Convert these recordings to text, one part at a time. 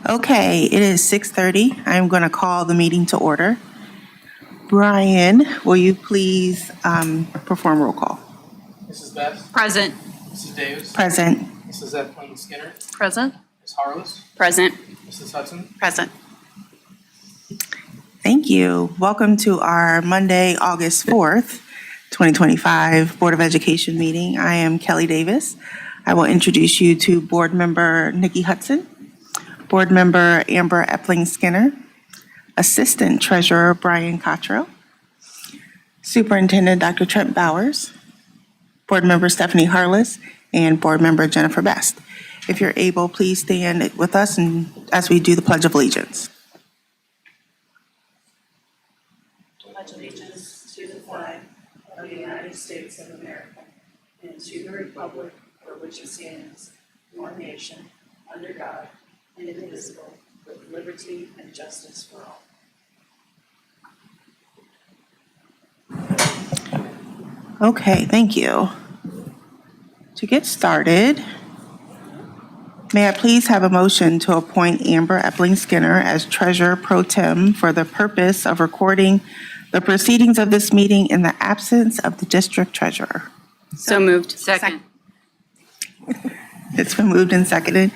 Okay, it is 6:30. I'm going to call the meeting to order. Brian, will you please perform roll call? Mrs. Best? Present. Mrs. Davis? Present. Mrs. Epling Skinner? Present. Ms. Harless? Present. Mrs. Hudson? Present. Thank you. Welcome to our Monday, August 4th, 2025 Board of Education meeting. I am Kelly Davis. I will introduce you to Board Member Nikki Hudson, Board Member Amber Epling Skinner, Assistant Treasurer Brian Cottrell, Superintendent Dr. Trent Bowers, Board Member Stephanie Harless, and Board Member Jennifer Best. If you're able, please stand with us and as we do the Pledge of Allegiance. Pledge allegiance to the flag of the United States of America and to the republic for which it stands, one nation, under God, indivisible, with liberty and justice for all. Okay, thank you. To get started, may I please have a motion to appoint Amber Epling Skinner as Treasurer Pro Tem for the purpose of recording the proceedings of this meeting in the absence of the District Treasurer? So moved. Second. It's been moved and seconded.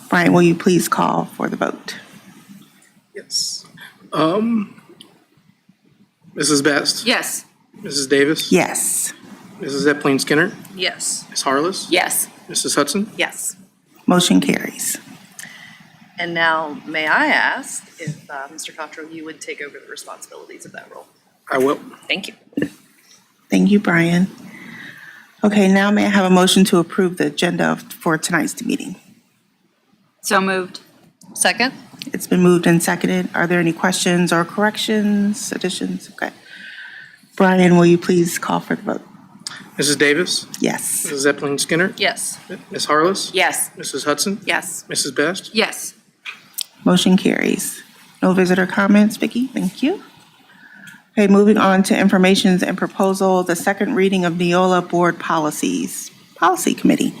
Brian, will you please call for the vote? Yes. Mrs. Best? Yes. Mrs. Davis? Yes. Mrs. Epling Skinner? Yes. Ms. Harless? Yes. Mrs. Hudson? Yes. Motion carries. And now, may I ask if Mr. Cottrell, you would take over the responsibilities of that role? I will. Thank you. Thank you, Brian. Okay, now may I have a motion to approve the agenda for tonight's meeting? So moved. Second? It's been moved and seconded. Are there any questions or corrections, additions? Okay. Brian, will you please call for the vote? Mrs. Davis? Yes. Mrs. Epling Skinner? Yes. Ms. Harless? Yes. Mrs. Hudson? Yes. Mrs. Best? Yes. Motion carries. No visitor comments, Vicki? Thank you. Okay, moving on to informations and proposal, the second reading of Neola Board Policies. Policy Committee.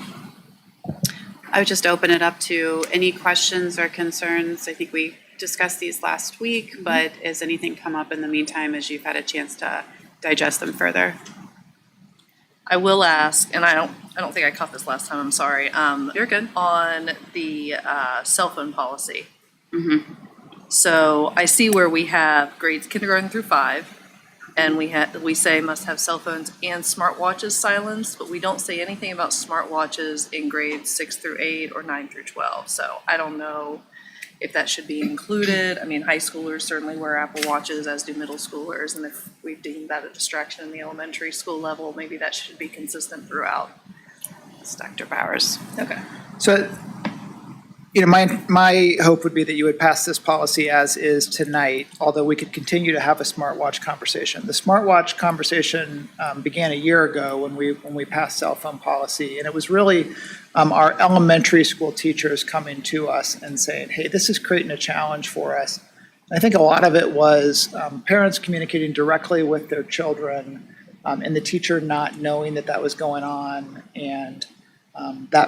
I would just open it up to any questions or concerns. I think we discussed these last week, but has anything come up in the meantime as you've had a chance to digest them further? I will ask, and I don't think I caught this last time, I'm sorry. You're good. On the cell phone policy. So I see where we have grades kindergarten through 5, and we say must have cell phones and smartwatches silenced, but we don't say anything about smartwatches in grades 6 through 8 or 9 through 12. So I don't know if that should be included. I mean, high schoolers certainly wear Apple Watches, as do middle schoolers, and if we deem that a distraction in the elementary school level, maybe that should be consistent throughout. It's Dr. Bowers. Okay. So, my hope would be that you would pass this policy as is tonight, although we could continue to have a smartwatch conversation. The smartwatch conversation began a year ago when we passed cell phone policy, and it was really our elementary school teachers coming to us and saying, hey, this is creating a challenge for us. And I think a lot of it was parents communicating directly with their children and the teacher not knowing that was going on, and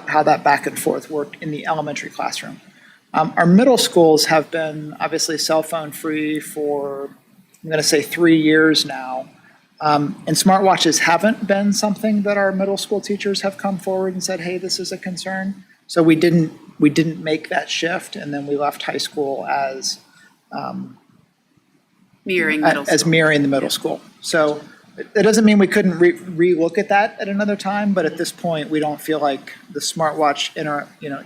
how that back and forth worked in the elementary classroom. Our middle schools have been obviously cell phone free for, I'm going to say 3 years now. And smartwatches haven't been something that our middle school teachers have come forward and said, hey, this is a concern. So we didn't make that shift, and then we left high school as Mirroring middle school. as mirroring the middle school. So that doesn't mean we couldn't re-look at that at another time, but at this point, we don't feel like the smartwatch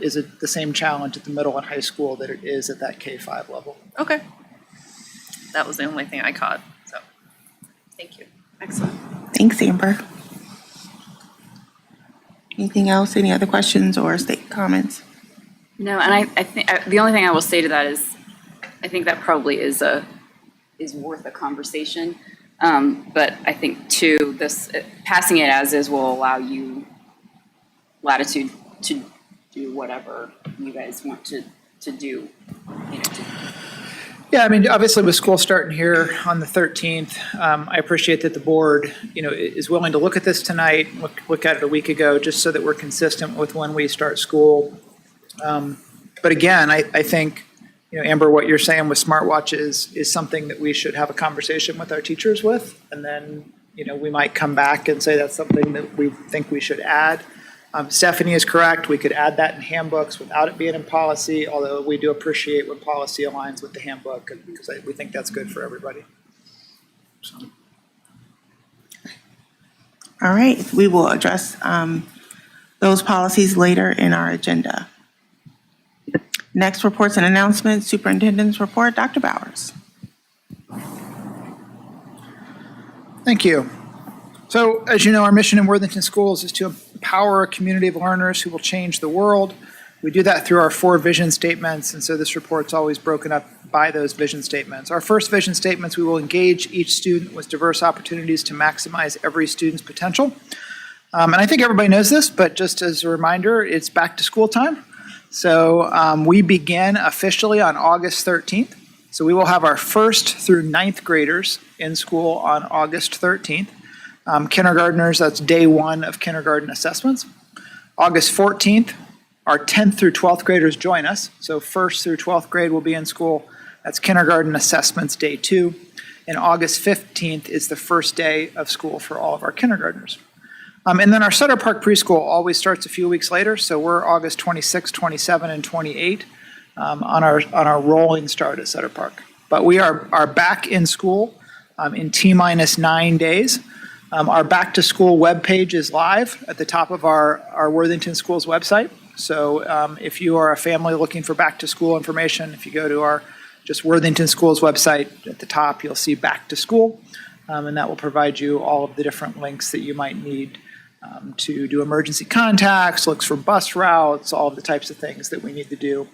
is the same challenge at the middle and high school that it is at that K-5 level. Okay. That was the only thing I caught, so thank you. Excellent. Thanks, Amber. Anything else? Any other questions or state comments? No, and I think the only thing I will say to that is I think that probably is worth a conversation. But I think too, passing it as is will allow you latitude to do whatever you guys want to do. Yeah, I mean, obviously with school starting here on the 13th, I appreciate that the board, is willing to look at this tonight, look at it a week ago, just so that we're consistent with when we start school. But But again, I think, Amber, what you're saying with smartwatches is something that we should have a conversation with our teachers with. And then, we might come back and say that's something that we think we should add. Stephanie is correct. We could add that in handbooks without it being in policy, although we do appreciate when policy aligns with the handbook because we think that's good for everybody. So. All right, we will address those policies later in our agenda. Next, reports and announcements, Superintendent's report, Dr. Bowers. Thank you. So, as you know, our mission in Worthington Schools is to empower a community of learners who will change the world. We do that through our 4 vision statements, and so this report's always broken up by those vision statements. Our first vision statements, we will engage each student with diverse opportunities to maximize every student's potential. And I think everybody knows this, but just as a reminder, it's back to school time. So we begin officially on August 13th. So we will have our 1st through 9th graders in school on August 13th. Kindergartners, that's day 1 of kindergarten assessments. August 14th, our 10th through 12th graders join us. So 1st through 12th grade will be in school. That's kindergarten assessments day 2. And August 15th is the first day of school for all of our kindergartners. And then our Sutter Park preschool always starts a few weeks later. So we're August 26, 27, and 28 on our rolling start at Sutter Park. But we are back in school in T-minus 9 days. Our back to school webpage is live at the top of our Worthington Schools website. So if you are a family looking for back to school information, if you go to our just Worthington Schools website at the top, you'll see back to school. And that will provide you all of the different links that you might need to do emergency contacts, looks for bus routes, all of the types of things that we need to do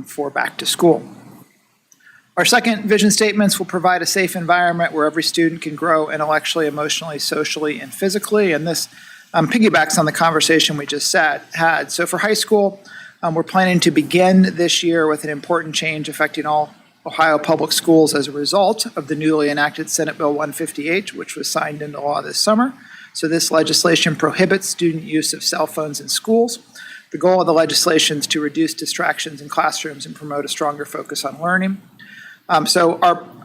for back to school. Our second vision statements will provide a safe environment where every student can grow intellectually, emotionally, socially, and physically. And this piggybacks on the conversation we just had. So for high school, we're planning to begin this year with an important change affecting all Ohio public schools as a result of the newly enacted Senate Bill 158, which was signed into law this summer. So this legislation prohibits student use of cell phones in schools. The goal of the legislation is to reduce distractions in classrooms and promote a stronger focus on learning. So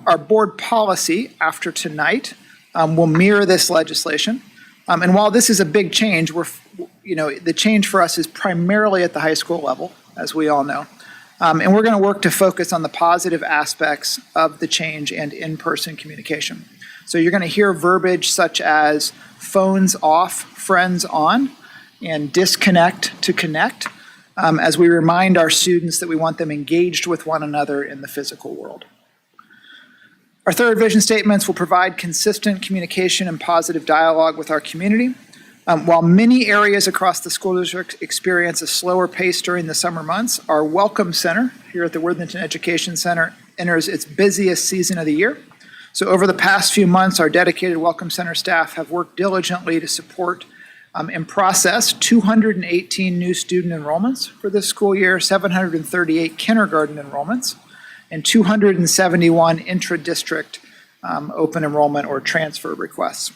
our board policy after tonight will mirror this legislation. And while this is a big change, the change for us is primarily at the high school level, as we all know. And we're going to work to focus on the positive aspects of the change and in-person communication. So you're going to hear verbiage such as phones off, friends on, and disconnect to connect, as we remind our students that we want them engaged with one another in the physical world. Our third vision statements will provide consistent communication and positive dialogue with our community. While many areas across the school district experience a slower pace during the summer months, our Welcome Center here at the Worthington Education Center enters its busiest season of the year. So over the past few months, our dedicated Welcome Center staff have worked diligently to support and process 218 new student enrollments for this school year, 738 kindergarten enrollments, and 271 intra-district open enrollment or transfer requests.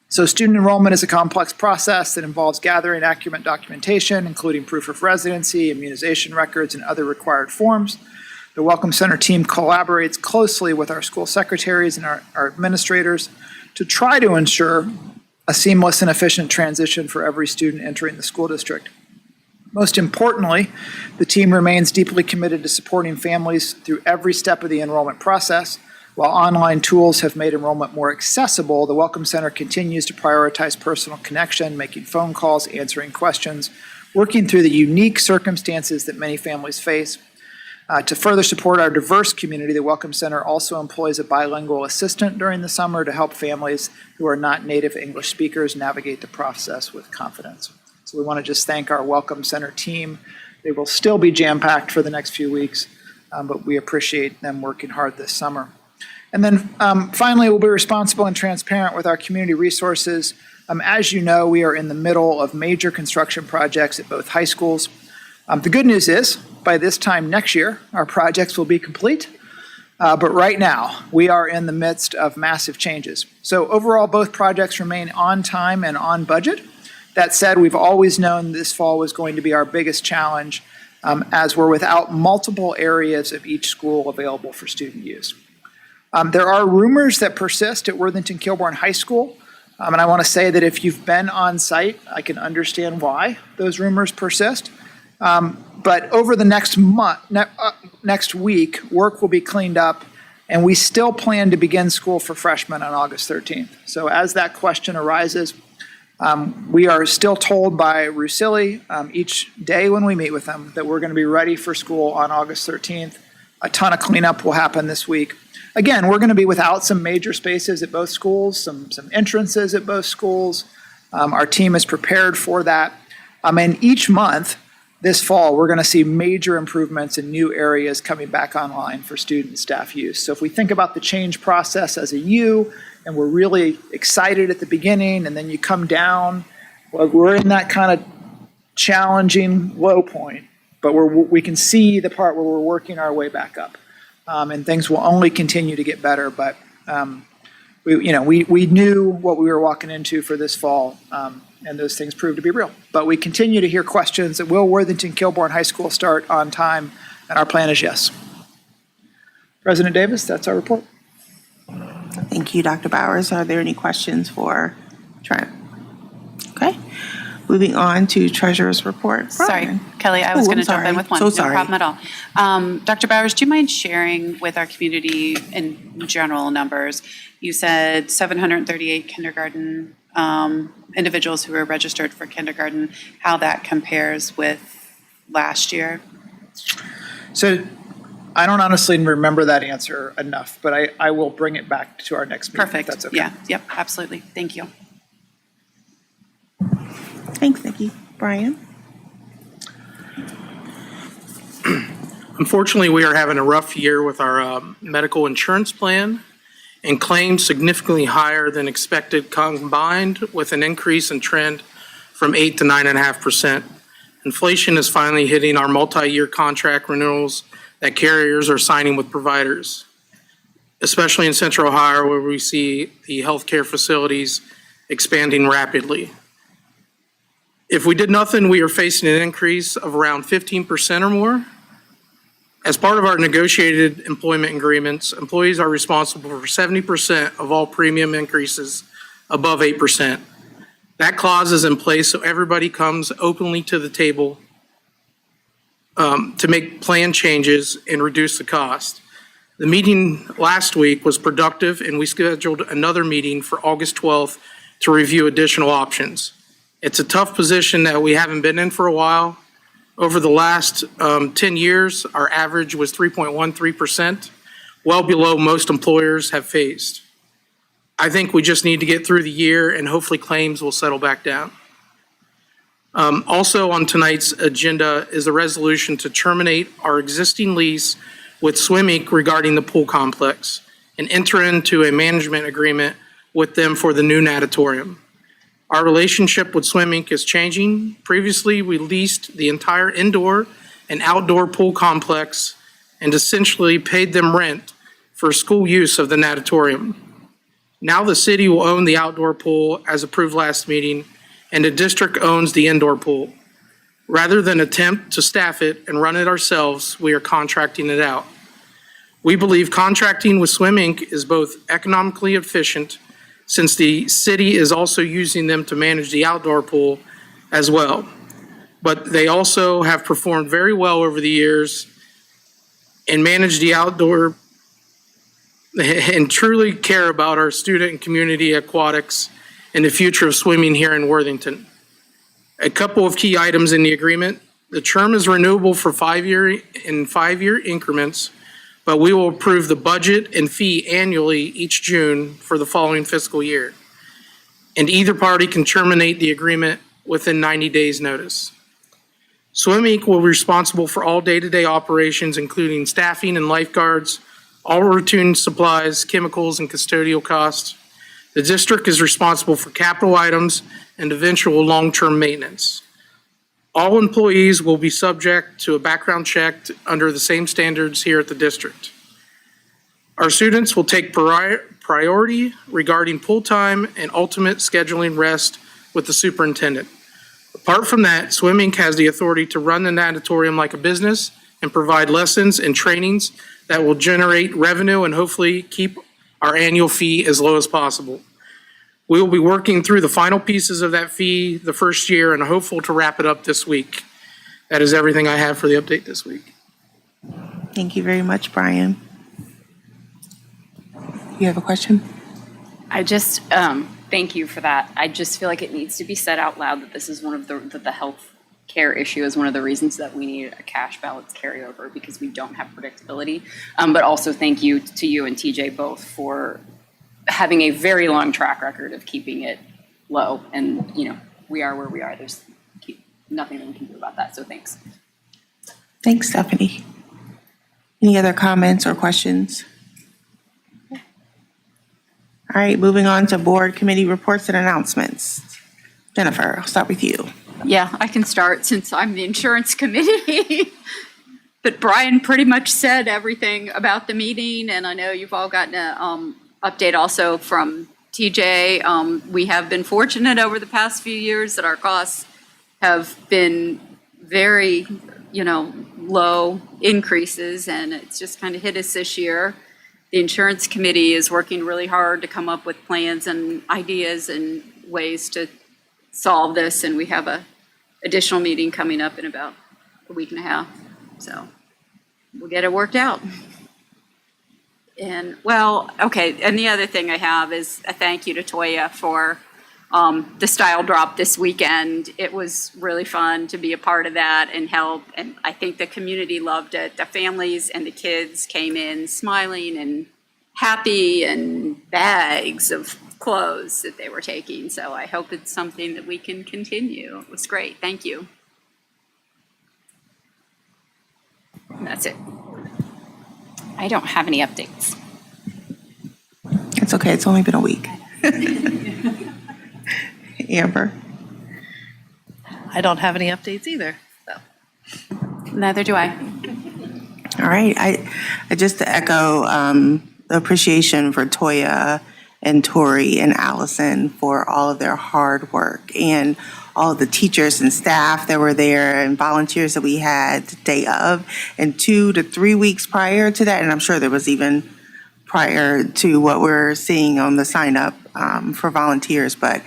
So student enrollment is a complex process that involves gathering accurate documentation, including proof of residency, immunization records, and other required forms. The Welcome Center team collaborates closely with our school secretaries and our administrators to try to ensure a seamless and efficient transition for every student entering the school district. Most importantly, the team remains deeply committed to supporting families through every step of the enrollment process. While online tools have made enrollment more accessible, the Welcome Center continues to prioritize personal connection, making phone calls, answering questions, working through the unique circumstances that many families face. To further support our diverse community, the Welcome Center also employs a bilingual assistant during the summer to help families who are not native English speakers navigate the process with confidence. So we want to just thank our Welcome Center team. They will still be jam-packed for the next few weeks, but we appreciate them working hard this summer. And then finally, we'll be responsible and transparent with our community resources. As you know, we are in the middle of major construction projects at both high schools. The good news is, by this time next year, our projects will be complete. But right now, we are in the midst of massive changes. So overall, both projects remain on time and on budget. That said, we've always known this fall was going to be our biggest challenge as we're without multiple areas of each school available for student use. There are rumors that persist at Worthington Kilbourne High School, and I want to say that if you've been on site, I can understand why those rumors persist. But over the next week, work will be cleaned up, and we still plan to begin school for freshmen on August 13th. So as that question arises, we are still told by Russilli each day when we meet with them that we're going to be ready for school on August 13th. A ton of cleanup will happen this week. Again, we're going to be without some major spaces at both schools, some entrances at both schools. Our team is prepared for that. And each month this fall, we're going to see major improvements in new areas coming back online for student and staff use. So if we think about the change process as a U, and we're really excited at the beginning, and then you come down, well, we're in that kind of challenging low point, but we can see the part where we're working our way back up. And things will only continue to get better, but we knew what we were walking into for this fall, and those things proved to be real. But we continue to hear questions. Will Worthington Kilbourne High School start on time? And our plan is yes. President Davis, that's our report. Thank you, Dr. Bowers. Are there any questions for Trent? Okay. Moving on to Treasurer's report. Sorry, Brian. Kelly, I was Oh, going to I'm jump in sorry. with one. So No sorry. problem at all. Dr. Bowers, do you mind sharing with our community in general numbers? You said 738 kindergarten individuals who were registered for kindergarten, how that compares with last year? So I don't honestly remember that answer enough, but I will bring it back to our next meeting. if Perfect. That's okay. Yeah, yep, absolutely. Thank you. Thanks, Nikki. Brian? Unfortunately, we are having a rough year with our medical insurance plan, and claims significantly higher than expected, combined with an increase in trend from 8 to 9.5%. Inflation is finally hitting our multi-year contract renewals that carriers are signing with providers, especially in Central Ohio, where we see the healthcare facilities expanding rapidly. If we did nothing, we are facing an increase of around 15% or more. As part of our negotiated employment agreements, employees are responsible for 70% of all premium increases above 8%. That clause is in place so everybody comes openly to the table to make plan changes and reduce the cost. The meeting last week was productive, and we scheduled another meeting for August 12th to review additional options. It's a tough position that we haven't been in for a while. Over the last 10 years, our average was 3.13%, well below most employers have faced. I think we just need to get through the year, and hopefully claims will settle back down. Also on tonight's agenda is a resolution to terminate our existing lease with Swim Inc. regarding the pool complex and enter into a management agreement with them for the new natatorium. Our relationship with Swim Inc. is changing. Previously, we leased the entire indoor and outdoor pool complex and essentially paid them rent for school use of the natatorium. Now the city will own the outdoor pool as approved last meeting, and the district owns the indoor pool. Rather than attempt to staff it and run it ourselves, we are contracting it out. We believe contracting with Swim Inc. is both economically efficient, since the city is also using them to manage the outdoor pool as well. But they also have performed very well over the years and manage the outdoor and truly care about our student and community aquatics and the future of swimming here in Worthington. A couple of key items in the agreement. The term is renewable for 5-year increments, but we will approve the budget and fee annually each June for the following fiscal year. And either party can terminate the agreement within 90 days' notice. Swim Inc. will be responsible for all day-to-day operations, including staffing and lifeguards, all routine supplies, chemicals, and custodial costs. The district is responsible for capital items and eventual long-term maintenance. All employees will be subject to a background check under the same standards here at the district. Our students will take priority regarding pool time and ultimate scheduling rest with the superintendent. Apart from that, Swim Inc. has the authority to run the natatorium like a business and provide lessons and trainings that will generate revenue and hopefully keep our annual fee as low as possible. We will be working through the final pieces of that fee the first year and are hopeful to wrap it up this week. That is everything I have for the update this week. Thank you very much, Brian. You have a question? I just, thank you for that. I just feel like it needs to be said out loud that this is one of the health care issue is one of the reasons that we need a cash balance carryover because we don't have predictability. But also thank you to you and TJ both for having a very long track record of keeping it low. And, you know, we are where we are. There's nothing that we can do about that. So thanks. Thanks, Stephanie. Any other comments or questions? All right, moving on to board committee reports and announcements. Jennifer, I'll start with you. Yeah, I can start since I'm the insurance committee. But Brian pretty much said everything about the meeting, and I know you've all gotten an update also from TJ. We have been fortunate over the past few years that our costs have been very, low increases, and it's just kind of hit us this year. The insurance committee is working really hard to come up with plans and ideas and ways to solve this, and we have a additional meeting coming up in about a week and a half. So we'll get it worked out. And and the other thing I have is a thank you to Toya for the style drop this weekend. It was really fun to be a part of that and help, and I think the community loved it. The families and the kids came in smiling and happy and bags of clothes that they were taking. So I hope it's something that we can continue. It was great. Thank you. And that's it. I don't have any updates. It's okay, it's only been a week. Amber? I don't have any updates either, so. Neither do I. All right, I just to echo the appreciation for Toya and Tori and Allison for all of their hard work and all of the teachers and staff that were there and volunteers that we had the day of and 2 to 3 weeks prior to that. And I'm sure there was even prior to what we're seeing on the sign up for volunteers, but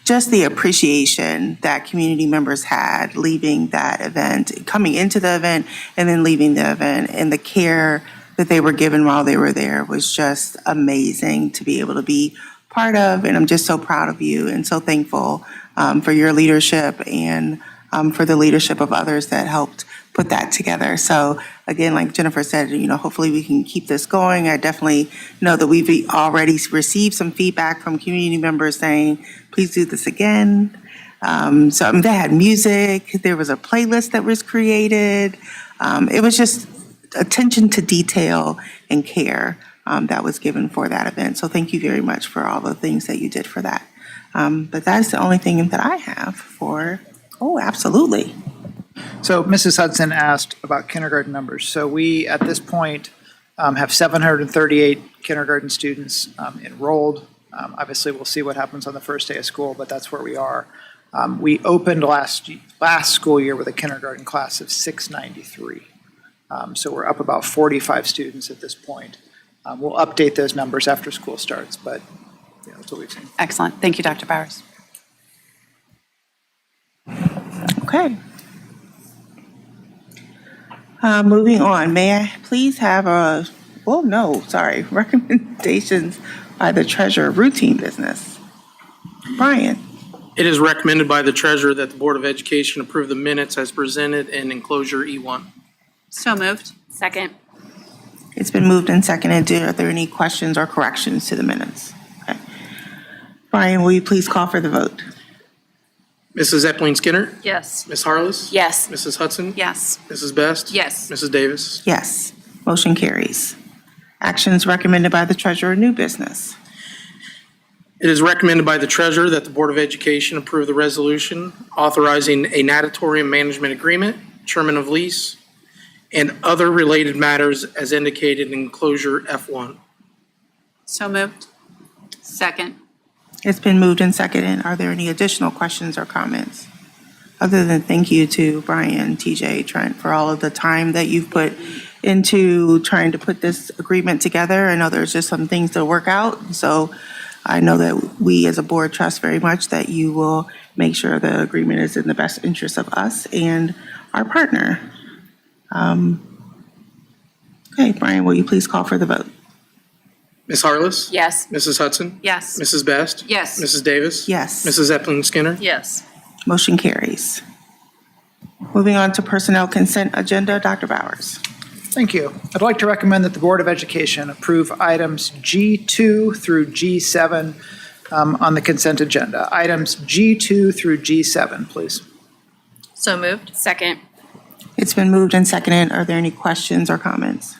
just the appreciation that community members had leaving that event, coming into the event and then leaving the event, and the care that they were given while they were there was just amazing to be able to be part of. And I'm just so proud of you and so thankful for your leadership and for the leadership of others that helped put that together. So again, like Jennifer said, hopefully we can keep this going. I definitely know that we've already received some feedback from community members saying, please do this again. So they had music, there was a playlist that was created. It was just attention to detail and care that was given for that event. So thank you very much for all the things that you did for that. But that's the only thing that I have for, absolutely. So Mrs. Hudson asked about kindergarten numbers. So we, at this point, have 738 kindergarten students enrolled. Obviously, we'll see what happens on the first day of school, but that's where we are. We opened last school year with a kindergarten class of 693. So we're up about 45 students at this point. We'll update those numbers after school starts, but that's what we've seen. Excellent. Thank you, Dr. Bowers. Okay. Moving on, may I please have recommendations by the treasurer, routine business. Brian? It is recommended by the treasurer that the Board of Education approve the minutes as presented in enclosure E1. So moved. Second. It's been moved and seconded. Are there any questions or corrections to the minutes? Okay. Brian, will you please call for the vote? Mrs. Epling Skinner? Yes. Ms. Harless? Yes. Mrs. Hudson? Yes. Mrs. Best? Yes. Mrs. Davis? Yes. Motion carries. Actions recommended by the treasurer, new business. It is recommended by the treasurer that the Board of Education approve the resolution authorizing a natatorium management agreement, term of lease, and other related matters as indicated in enclosure F1. So moved. Second. It's been moved and seconded. Are there any additional questions or comments? Other than thank you to Brian, TJ, Trent, for all of the time that you've put into trying to put this agreement together. I know there's just some things to work out. So I know that we as a board trust very much that you will make sure the agreement is in the best interest of us and our partner. Okay, Brian, will you please call for the vote? Ms. Harless? Yes. Mrs. Hudson? Yes. Mrs. Best? Yes. Mrs. Davis? Yes. Mrs. Epling Skinner? Yes. Motion carries. Moving on to personnel consent agenda, Dr. Bowers. Thank you. I'd like to recommend that the Board of Education approve items G2 through G7 on the consent agenda. Items G2 through G7, please. So moved. Second. It's been moved and seconded. Are there any questions or comments?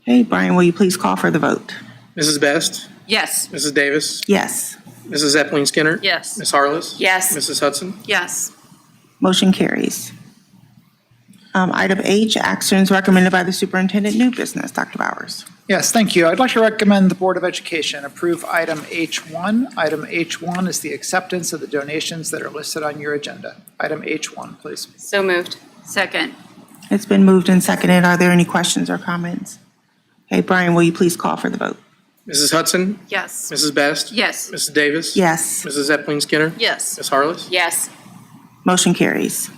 Okay, Brian, will you please call for the vote? Mrs. Best? Yes. Mrs. Davis? Yes. Mrs. Epling Skinner? Yes. Ms. Harless? Yes. Mrs. Hudson? Yes. Motion carries. Item H, actions recommended by the superintendent, new business. Dr. Bowers. Yes, thank you. I'd like to recommend the Board of Education approve item H1. Item H1 is the acceptance of the donations that are listed on your agenda. Item H1, please. So moved. Second. It's been moved and seconded. Are there any questions or comments? Okay, Brian, will you please call for the vote? Mrs. Hudson? Yes. Mrs. Best? Yes. Mrs. Davis? Yes. Mrs. Epling Skinner? Yes. Ms. Harless? Yes. Motion carries.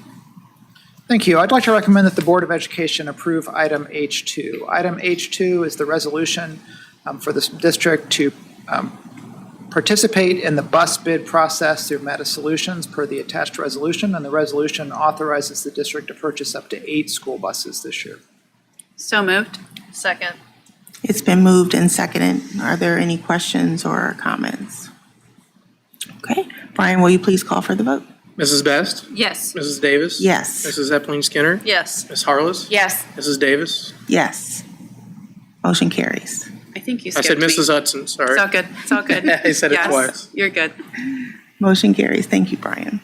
Thank you. I'd like to recommend that the Board of Education approve item H2. Item H2 is the resolution for this district to participate in the bus bid process through Meta Solutions per the attached resolution, and the resolution authorizes the district to purchase up to 8 school buses this year. So moved. Second. It's been moved and seconded. Are there any questions or comments? Okay, Brian, will you please call for the vote? Mrs. Best? Yes. Mrs. Davis? Yes. Mrs. Epling Skinner? Yes. Ms. Harless? Yes. Mrs. Davis? Yes. Motion carries. I think you I skipped said me. Mrs. Hudson, sorry. It's all good. It's all good. I said it Yes, twice. You're good. Motion carries. Thank you, Brian.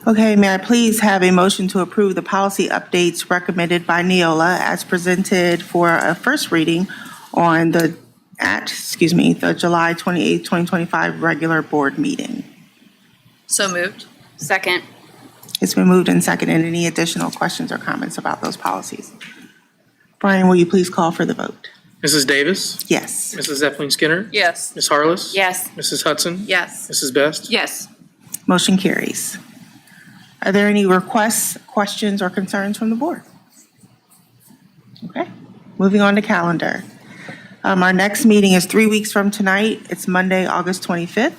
Okay, may I please have a motion to approve the policy updates recommended by Neola as presented for a first reading on the July 28th, 2025 regular board meeting. So moved. Second. It's been moved and seconded. Any additional questions or comments about those policies? Brian, will you please call for the vote? Mrs. Davis? Yes. Mrs. Epling Skinner? Yes. Ms. Harless? Yes. Mrs. Hudson? Yes. Mrs. Best? Yes. Motion carries. Are there any requests, questions, or concerns from the board? Okay, moving on to calendar. Our next meeting is 3 weeks from tonight. It's Monday, August 25th.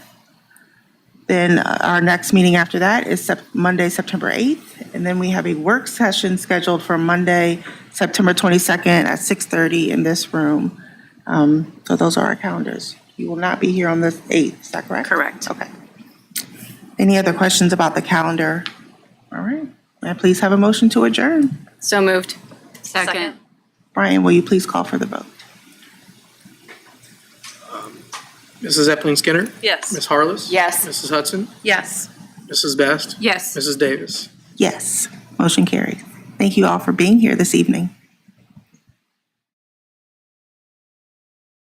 Then our next meeting after that is Monday, September 8th. And then we have a work session scheduled for Monday, September 22nd at 6:30 in this room. So those are our calendars. You will not be here on the 8th, is that correct? Correct. Okay. Any other questions about the calendar? All right. May I please have a motion to adjourn? So moved. Second. Brian, will you please call for the vote? Mrs. Epling Skinner? Yes. Ms. Harless? Yes. Mrs. Hudson? Yes. Mrs. Best? Yes. Mrs. Davis? Yes. Motion carried. Thank you all for being here this evening.